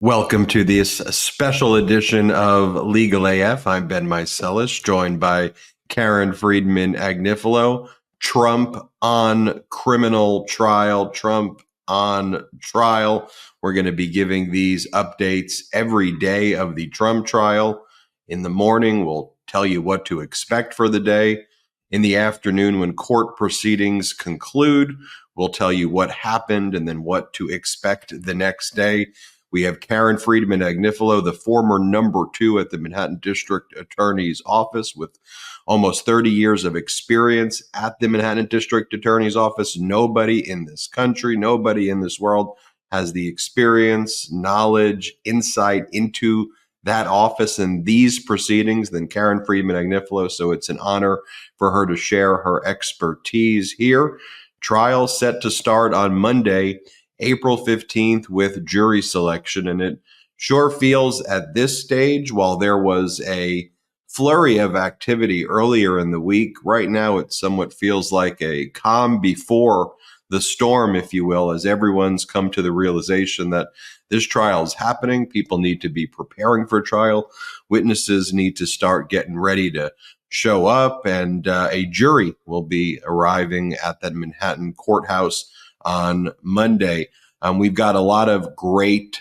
Welcome to this special edition of Legal AF. I'm Ben Meiselas, joined by Karen Friedman Agnifilo. Trump on criminal trial. Trump on trial. We're going to be giving these updates every day of the Trump trial. In the morning, we'll tell you what to expect for the day. In the afternoon, when court proceedings conclude, we'll tell you what happened and then what to expect the next day. We have Karen Friedman Agnifilo, the former number 2 at the Manhattan District Attorney's Office with almost 30 years of experience at the Manhattan District Attorney's Office. Nobody in this country, nobody in this world has the experience, knowledge, insight into that office and these proceedings than Karen Friedman Agnifilo. So it's an honor for her to share her expertise here. Trial set to start on Monday, April 15th, with jury selection. And it sure feels at this stage, while there was a flurry of activity earlier in the week, right now it somewhat feels like a calm before the storm, if you will, as everyone's come to the realization that this trial is happening. People need to be preparing for trial. Witnesses need to start getting ready to show up, and a jury will be arriving at that Manhattan courthouse on Monday. We've got a lot of great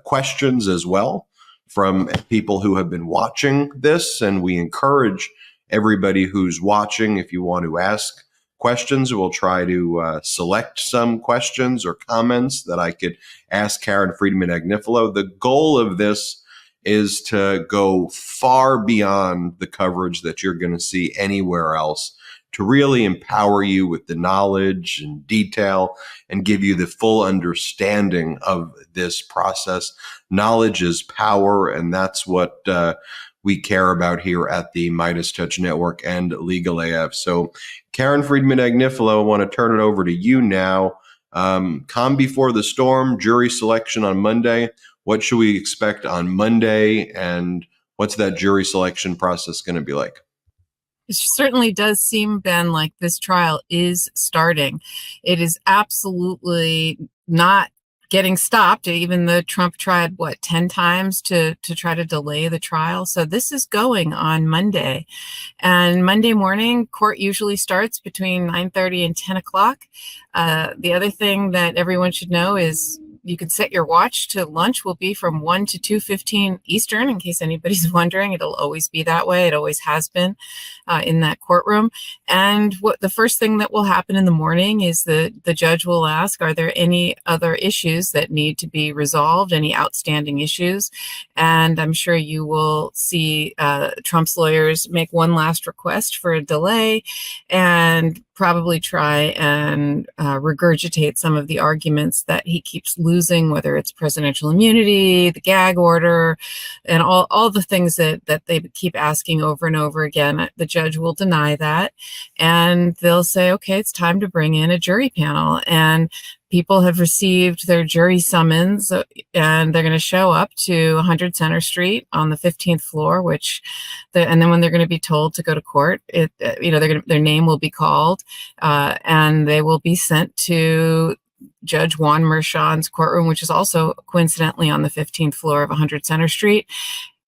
questions as well from people who have been watching this, and we encourage everybody who's watching, if you want to ask questions, we'll try to select some questions or comments that I could ask Karen Friedman Agnifilo. The goal of this is to go far beyond the coverage that you're going to see anywhere else, to really empower you with the knowledge and detail and give you the full understanding of this process. Knowledge is power, and that's what we care about here at the Midas Touch Network and Legal AF. So, Karen Friedman Agnifilo, I want to turn it over to you now. Calm before the storm, jury selection on Monday. What should we expect on Monday, and what's that jury selection process going to be like? It certainly does seem, Ben, like this trial is starting. It is absolutely not getting stopped. Even though Trump tried, 10 times to try to delay the trial. So this is going on Monday. And Monday morning, court usually starts between 9:30 and 10 o'clock. The other thing that everyone should know is you can set your watch to lunch will be from 1 to 2:15 Eastern, in case anybody's wondering. It'll always be that way. It always has been in that courtroom. And what the first thing that will happen in the morning is the judge will ask, are there any other issues that need to be resolved, any outstanding issues? And I'm sure you will see Trump's lawyers make one last request for a delay and probably try and regurgitate some of the arguments that he keeps losing, whether it's presidential immunity, the gag order, and all the things that they keep asking over and over again. The judge will deny that, and they'll say, okay, it's time to bring in a jury panel. And people have received their jury summons, and they're going to show up to 100 Center Street on the 15th floor, and then when they're going to be told to go to court, their name will be called, and they will be sent to Judge Juan Merchan's courtroom, which is also coincidentally on the 15th floor of 100 Center Street.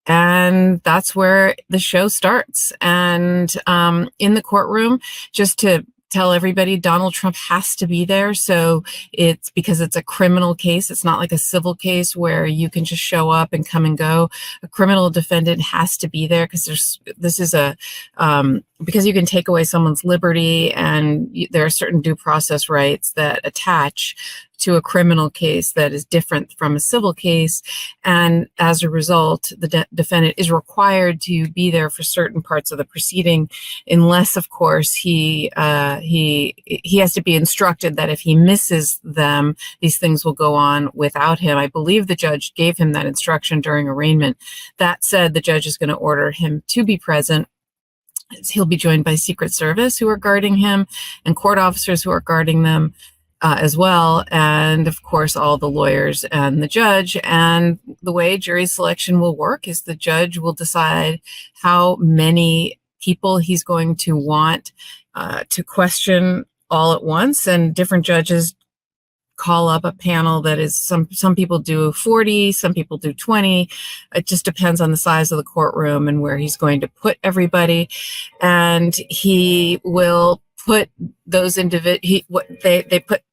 And that's where the show starts. And in the courtroom, just to tell everybody, Donald Trump has to be there. So it's because it's a criminal case. It's not like a civil case where you can just show up and come and go. A criminal defendant has to be there because because you can take away someone's liberty, and there are certain due process rights that attach to a criminal case that is different from a civil case. And as a result, the defendant is required to be there for certain parts of the proceeding, unless, of course, he has to be instructed that if he misses them, these things will go on without him. I believe the judge gave him that instruction during arraignment. That said, the judge is going to order him to be present. He'll be joined by Secret Service who are guarding him and court officers who are guarding them as well. And of course, all the lawyers and the judge. And the way jury selection will work is the judge will decide how many people he's going to want to question all at once. And different judges call up a panel that is some people do 40, some people do 20. It just depends on the size of the courtroom and where he's going to put everybody. And he will put those they put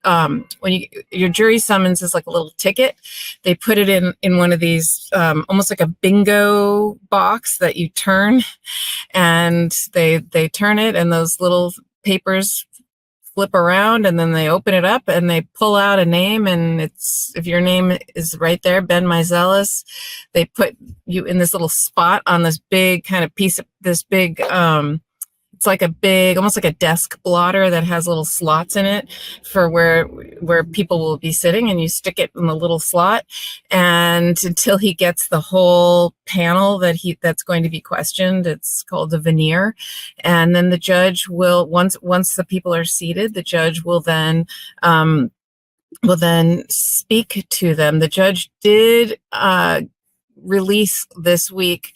when your jury summons is like a little ticket. They put it in one of these almost like a bingo box that you turn, and they turn it, and those little papers flip around, and then they open it up and they pull out a name, and if your name is right there, Ben Meiselas, they put you in this little spot on this big kind of piece of this big it's like a big, almost like a desk blotter that has little slots in it for where people will be sitting, and you stick it in the little slot, and until he gets the whole panel that's going to be questioned. It's called a veneer. And then the judge will, once the people are seated, the judge will then speak to them. The judge did release this week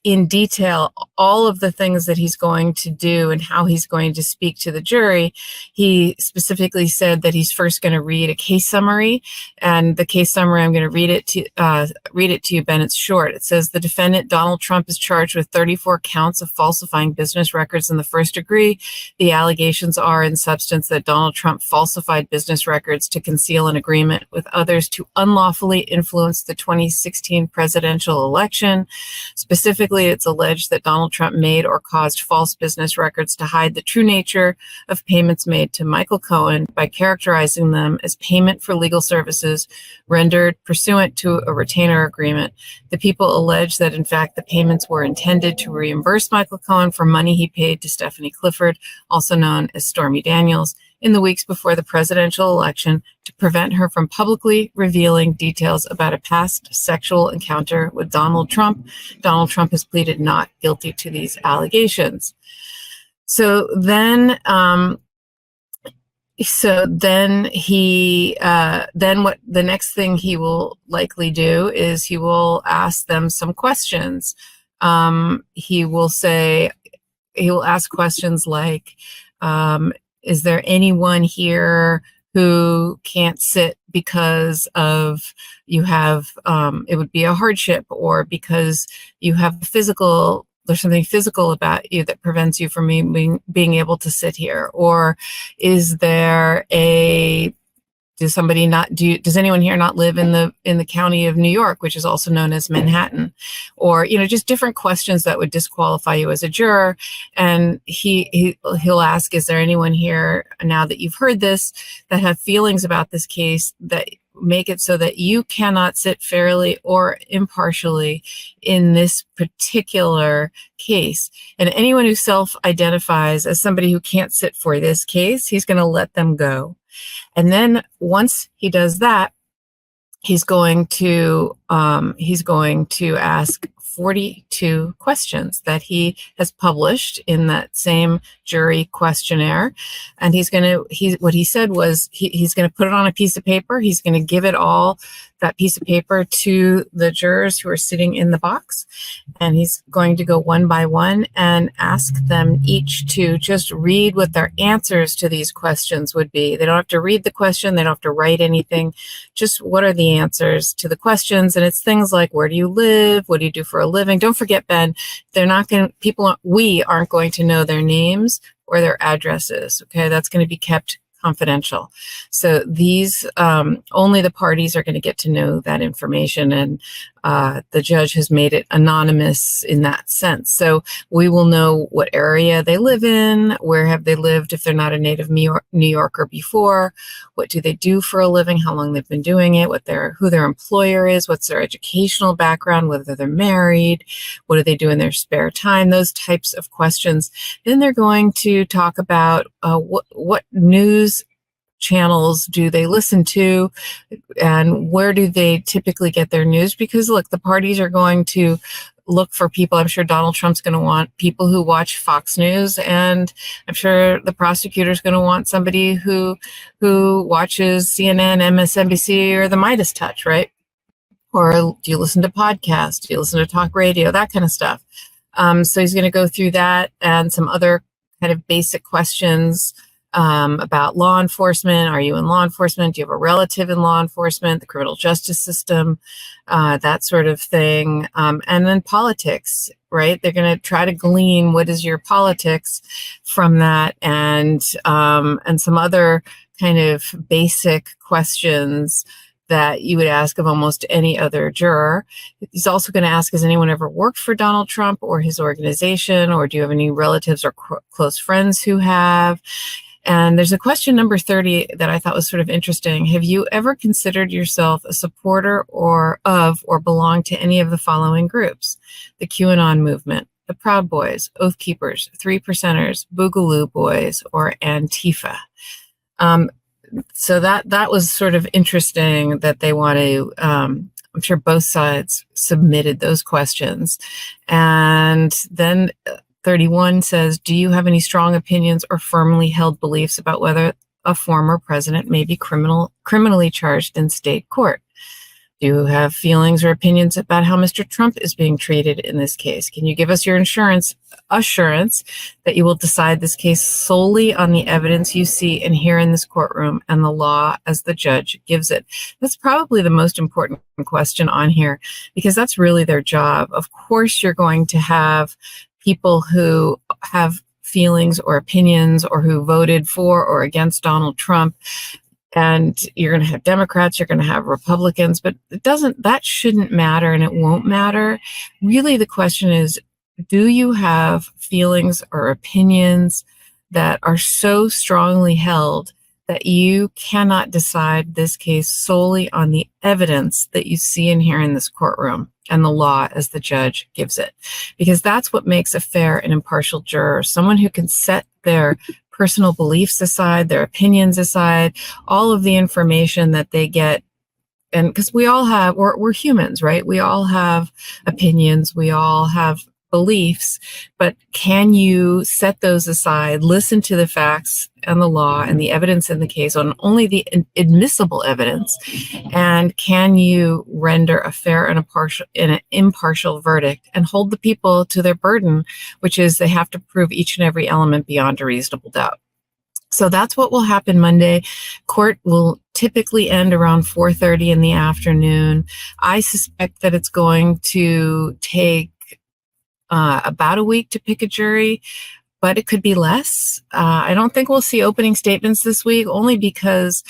in detail all of the things that he's going to do and how he's going to speak to the jury. He specifically said that he's first going to read a case summary, and the case summary, I'm going to read it to you, Ben. It's short. It says the defendant, Donald Trump, is charged with 34 counts of falsifying business records in the first degree. The allegations are in substance that Donald Trump falsified business records to conceal an agreement with others to unlawfully influence the 2016 presidential election. Specifically, it's alleged that Donald Trump made or caused false business records to hide the true nature of payments made to Michael Cohen by characterizing them as payment for legal services rendered pursuant to a retainer agreement. The people allege that, in fact, the payments were intended to reimburse Michael Cohen for money he paid to Stephanie Clifford, also known as Stormy Daniels, in the weeks before the presidential election to prevent her from publicly revealing details about a past sexual encounter with Donald Trump. Donald Trump has pleaded not guilty to these allegations. So then what the next thing he will likely do is he will ask them some questions. He will ask questions like, is there anyone here who can't sit because of it would be a hardship, or because you have there's something physical about you that prevents you from being able to sit here? Or is there does anyone here not live in the county of New York, which is also known as Manhattan? Or, just different questions that would disqualify you as a juror. And he'll ask, is there anyone here, now that you've heard this, that have feelings about this case that make it so that you cannot sit fairly or impartially in this particular case? And anyone who self-identifies as somebody who can't sit for this case, he's going to let them go. And then once he does that, he's going to ask 42 questions that he has published in that same jury questionnaire. And what he said was he's going to put it on a piece of paper. He's going to give that piece of paper to the jurors who are sitting in the box. And he's going to go one by one and ask them each to just read what their answers to these questions would be. They don't have to read the question. They don't have to write anything. Just what are the answers to the questions? And it's things like, where do you live? What do you do for a living? Don't forget, Ben, we aren't going to know their names or their addresses. Okay. That's going to be kept confidential. So these, only the parties are going to get to know that information. And the judge has made it anonymous in that sense. So we will know what area they live in, where have they lived if they're not a native New Yorker before, what do they do for a living, how long they've been doing it, who their employer is, what's their educational background, whether they're married, what do they do in their spare time, those types of questions. Then they're going to talk about what news channels do they listen to, and where do they typically get their news? Because look, the parties are going to look for people. I'm sure Donald Trump's going to want people who watch Fox News, and I'm sure the prosecutor's going to want somebody who watches CNN, MSNBC, or the Midas Touch, right? Or do you listen to podcasts? Do you listen to talk radio? That kind of stuff. So he's going to go through that and some other kind of basic questions about law enforcement. Are you in law enforcement? Do you have a relative in law enforcement, the criminal justice system, that sort of thing. And then politics, right? They're going to try to glean what is your politics from that, and some other kind of basic questions that you would ask of almost any other juror. He's also going to ask, has anyone ever worked for Donald Trump or his organization, or do you have any relatives or close friends who have? And there's a question number 30 that I thought was sort of interesting. Have you ever considered yourself a supporter or belong to any of the following groups? The QAnon movement, the Proud Boys, Oath Keepers, Three Percenters, Boogaloo Boys, or Antifa? So that was sort of interesting that they want to, I'm sure both sides submitted those questions. And then 31 says, do you have any strong opinions or firmly held beliefs about whether a former president may be criminally charged in state court? Do you have feelings or opinions about how Mr. Trump is being treated in this case? Can you give us your assurance that you will decide this case solely on the evidence you see and hear in this courtroom and the law as the judge gives it? That's probably the most important question on here, because that's really their job. Of course, you're going to have people who have feelings or opinions or who voted for or against Donald Trump. And you're going to have Democrats, you're going to have Republicans, but that shouldn't matter, and it won't matter. Really, the question is, do you have feelings or opinions that are so strongly held that you cannot decide this case solely on the evidence that you see and hear in this courtroom and the law as the judge gives it? Because that's what makes a fair and impartial juror, someone who can set their personal beliefs aside, their opinions aside, all of the information that they get. And because we all have, we're humans, right? We all have opinions, we all have beliefs, but can you set those aside, listen to the facts and the law and the evidence in the case on only the admissible evidence, and can you render a fair and an impartial verdict and hold the people to their burden, which is they have to prove each and every element beyond a reasonable doubt. So that's what will happen Monday. Court will typically end around 4:30 in the afternoon. I suspect that it's going to take about a week to pick a jury, but it could be less. I don't think we'll see opening statements this week, only because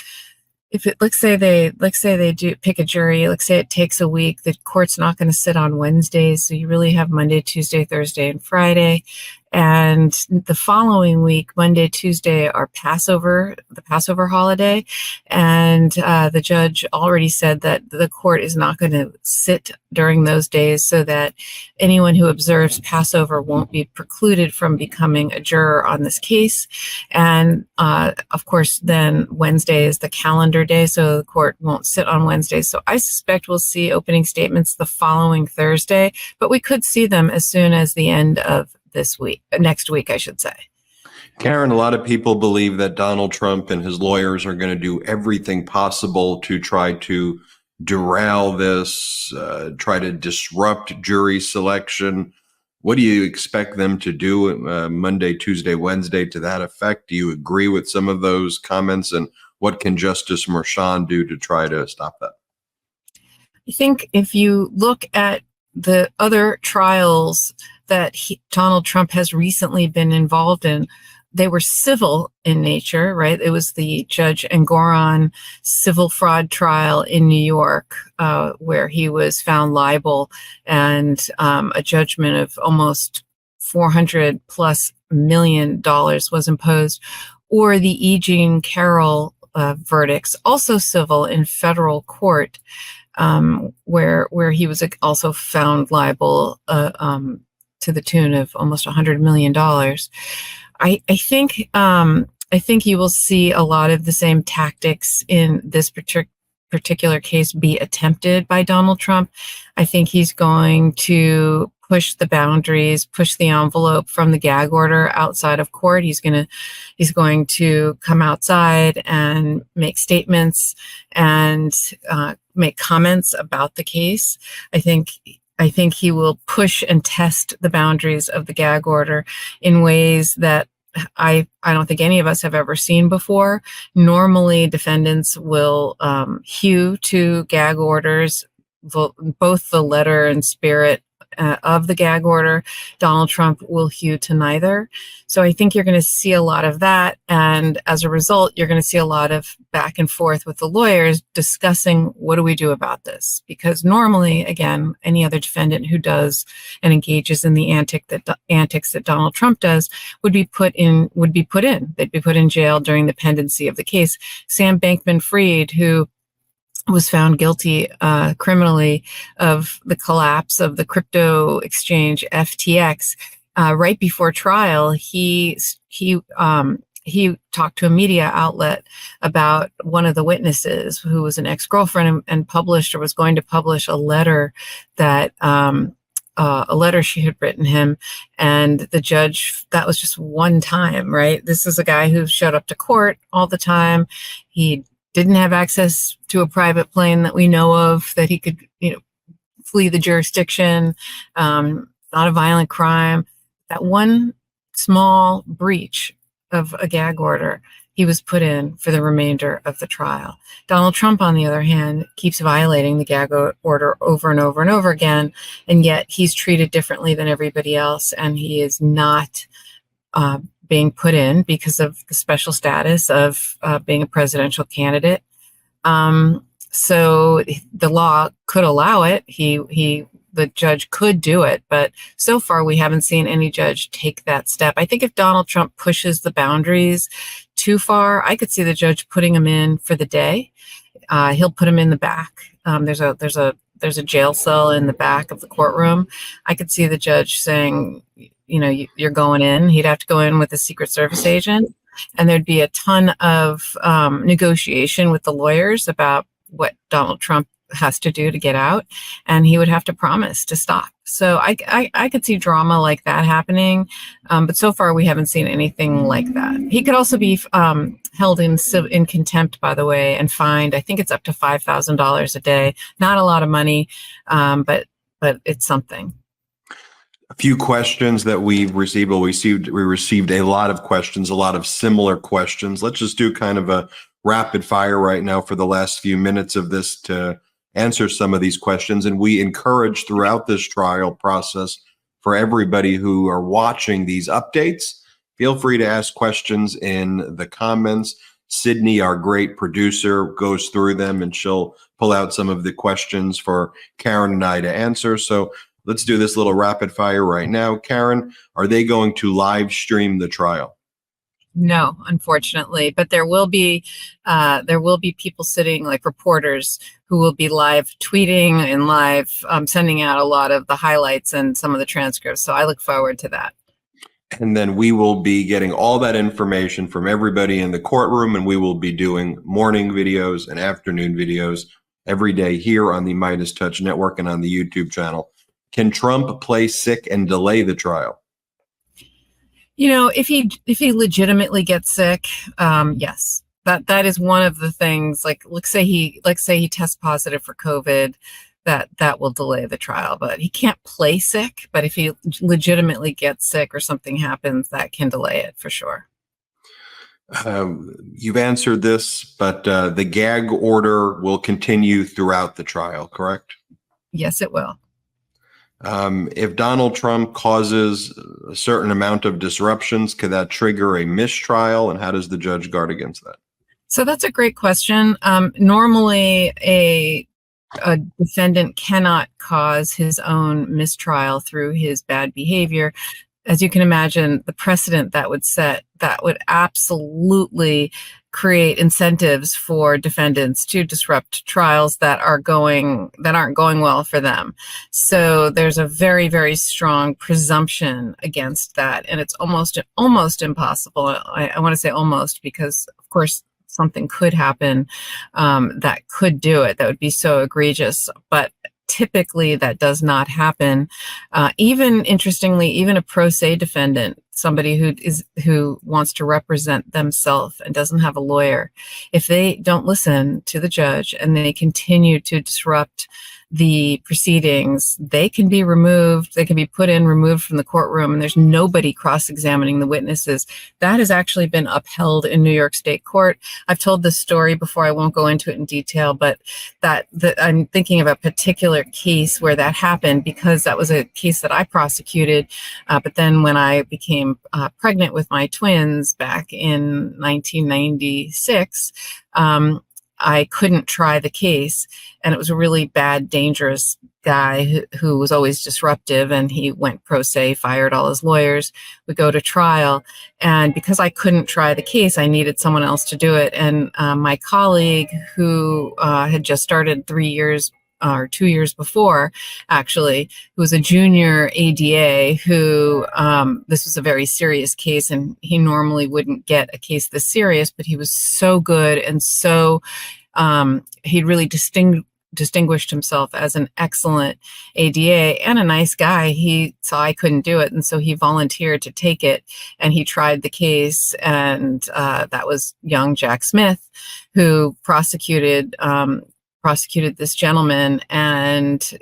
let's say they do pick a jury, let's say it takes a week, the court's not going to sit on Wednesdays. So you really have Monday, Tuesday, Thursday, and Friday. And the following week, Monday, Tuesday, are the Passover holiday. And the judge already said that the court is not going to sit during those days, so that anyone who observes Passover won't be precluded from becoming a juror on this case. And of course, then Wednesday is the calendar day, so the court won't sit on Wednesday. So I suspect we'll see opening statements the following Thursday, but we could see them as soon as the end of next week, I should say. Karen, a lot of people believe that Donald Trump and his lawyers are going to do everything possible to try to derail this, try to disrupt jury selection. What do you expect them to do Monday, Tuesday, Wednesday to that effect? Do you agree with some of those comments? And what can Justice Merchan do to try to stop that? I think if you look at the other trials that Donald Trump has recently been involved in, they were civil in nature, right? It was the Judge Engoron civil fraud trial in New York, where he was found liable, and a judgment of almost $400+ million was imposed. Or the E. Jean Carroll verdicts, also civil in federal court, where he was also found liable to the tune of almost $100 million. I think you will see a lot of the same tactics in this particular case be attempted by Donald Trump. I think he's going to push the boundaries, push the envelope from the gag order outside of court. He's going to come outside and make statements and make comments about the case. I think he will push and test the boundaries of the gag order in ways that I don't think any of us have ever seen before. Normally, defendants will hew to gag orders, both the letter and spirit of the gag order. Donald Trump will hew to neither. So I think you're going to see a lot of that. And as a result, you're going to see a lot of back and forth with the lawyers discussing, what do we do about this? Because normally, again, any other defendant who does and engages in the antics that Donald Trump does would be put in. They'd be put in jail during the pendency of the case. Sam Bankman-Fried, who was found guilty criminally of the collapse of the crypto exchange FTX. Right before trial, he talked to a media outlet about one of the witnesses, who was an ex-girlfriend, and published, or was going to publish, a letter that a letter she had written him. And the judge, that was just one time, right? This is a guy who showed up to court all the time. He didn't have access to a private plane that we know of, that he could, flee the jurisdiction. Not a violent crime. That one small breach of a gag order, he was put in for the remainder of the trial. Donald Trump, on the other hand, keeps violating the gag order over and over and over again, and yet he's treated differently than everybody else, and he is not being put in because of the special status of being a presidential candidate. So the law could allow it. The judge could do it, but so far we haven't seen any judge take that step. I think if Donald Trump pushes the boundaries too far, I could see the judge putting him in for the day. He'll put him in the back. There's a jail cell in the back of the courtroom. I could see the judge saying, you're going in. He'd have to go in with a Secret Service agent, and there'd be a ton of negotiation with the lawyers about what Donald Trump has to do to get out, and he would have to promise to stop. So I could see drama like that happening, but so far we haven't seen anything like that. He could also be held in contempt, by the way, and fined. I think it's up to $5,000 a day. Not a lot of money, but it's something. A few questions that we received. Well, we received a lot of questions, a lot of similar questions. Let's just do kind of a rapid fire right now for the last few minutes of this to answer some of these questions. And we encourage throughout this trial process, for everybody who are watching these updates, feel free to ask questions in the comments. Sydney, our great producer, goes through them, and she'll pull out some of the questions for Karen and I to answer. So let's do this little rapid fire right now. Karen, are they going to live stream the trial? No, unfortunately, but there will be people sitting, like reporters, who will be live tweeting and live sending out a lot of the highlights and some of the transcripts. So I look forward to that. And then we will be getting all that information from everybody in the courtroom, and we will be doing morning videos and afternoon videos every day here on the Midas Touch Network and on the YouTube channel. Can Trump play sick and delay the trial? If he legitimately gets sick, yes, that is one of the things. Like, let's say he tests positive for COVID, that will delay the trial. But he can't play sick. But if he legitimately gets sick or something happens, that can delay it for sure. You've answered this, but the gag order will continue throughout the trial, correct? Yes, it will. If Donald Trump causes a certain amount of disruptions, could that trigger a mistrial? And how does the judge guard against that? So that's a great question. Normally, a defendant cannot cause his own mistrial through his bad behavior. As you can imagine, the precedent that would set, that would absolutely create incentives for defendants to disrupt trials that aren't going well for them. So there's a very, very strong presumption against that, and it's almost impossible. I want to say almost, because of course something could happen that could do it. That would be so egregious, but typically that does not happen. Interestingly, even a pro se defendant, somebody who wants to represent themselves and doesn't have a lawyer, if they don't listen to the judge and they continue to disrupt the proceedings, they can be removed. They can be removed from the courtroom, and there's nobody cross-examining the witnesses. That has actually been upheld in New York State Court. I've told this story before. I won't go into it in detail, but I'm thinking of a particular case where that happened because that was a case that I prosecuted. But then when I became pregnant with my twins back in 1996, I couldn't try the case, and it was a really bad, dangerous guy who was always disruptive, and he went pro se, fired all his lawyers. We go to trial, and because I couldn't try the case, I needed someone else to do it. And my colleague, who had just started 3 years or 2 years before, actually, who was a junior ADA, who this was a very serious case, and he normally wouldn't get a case this serious, but he was so good, and so he'd really distinguished himself as an excellent ADA and a nice guy. He saw I couldn't do it, and so he volunteered to take it, and he tried the case. And that was young Jack Smith, who prosecuted this gentleman, and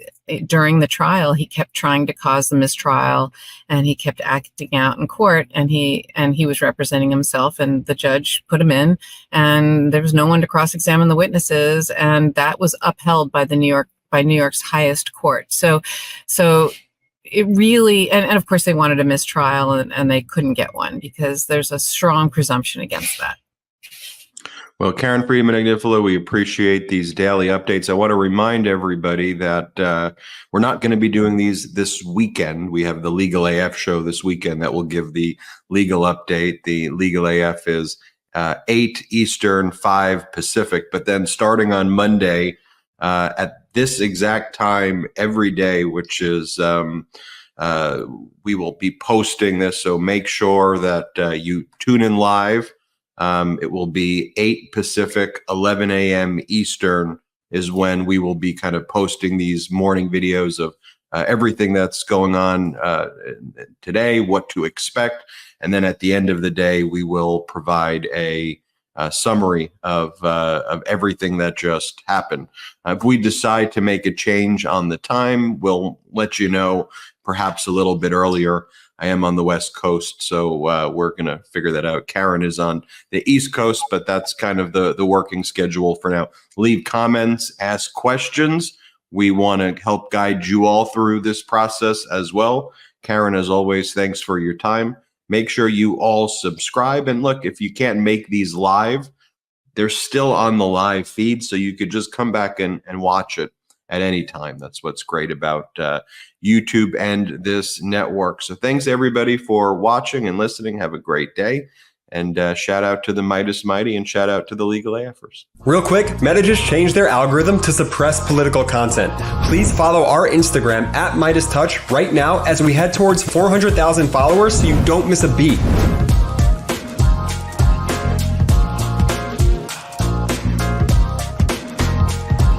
during the trial he kept trying to cause the mistrial, and he kept acting out in court, and he was representing himself, and the judge put him in, and there was no one to cross-examine the witnesses, and that was upheld by New York's highest court. So it really, and of course they wanted a mistrial, and they couldn't get one because there's a strong presumption against that. Well, Karen Friedman, Agnifilo, we appreciate these daily updates. I want to remind everybody that we're not going to be doing these this weekend. We have the Legal AF show this weekend that will give the legal update. The Legal AF is 8 Eastern, 5 Pacific. But then starting on Monday at this exact time every day, which is we will be posting this. So make sure that you tune in live. It will be 8 Pacific, 11 a.m. Eastern is when we will be kind of posting these morning videos of everything that's going on today, what to expect. And then at the end of the day, we will provide a summary of everything that just happened. If we decide to make a change on the time, we'll let you know perhaps a little bit earlier. I am on the West Coast, so we're going to figure that out. Karen is on the East Coast, but that's kind of the working schedule for now. Leave comments, ask questions. We want to help guide you all through this process as well. Karen, as always, thanks for your time. Make sure you all subscribe. And look, if you can't make these live, they're still on the live feed, so you could just come back and watch it at any time. That's what's great about YouTube and this network. So thanks everybody for watching and listening. Have a great day. And shout out to the Midas Mighty and shout out to the Legal AFers. Real quick, Meta just changed their algorithm to suppress political content. Please follow our Instagram @MidasTouch right now as we head towards 400,000 followers so you don't miss a beat.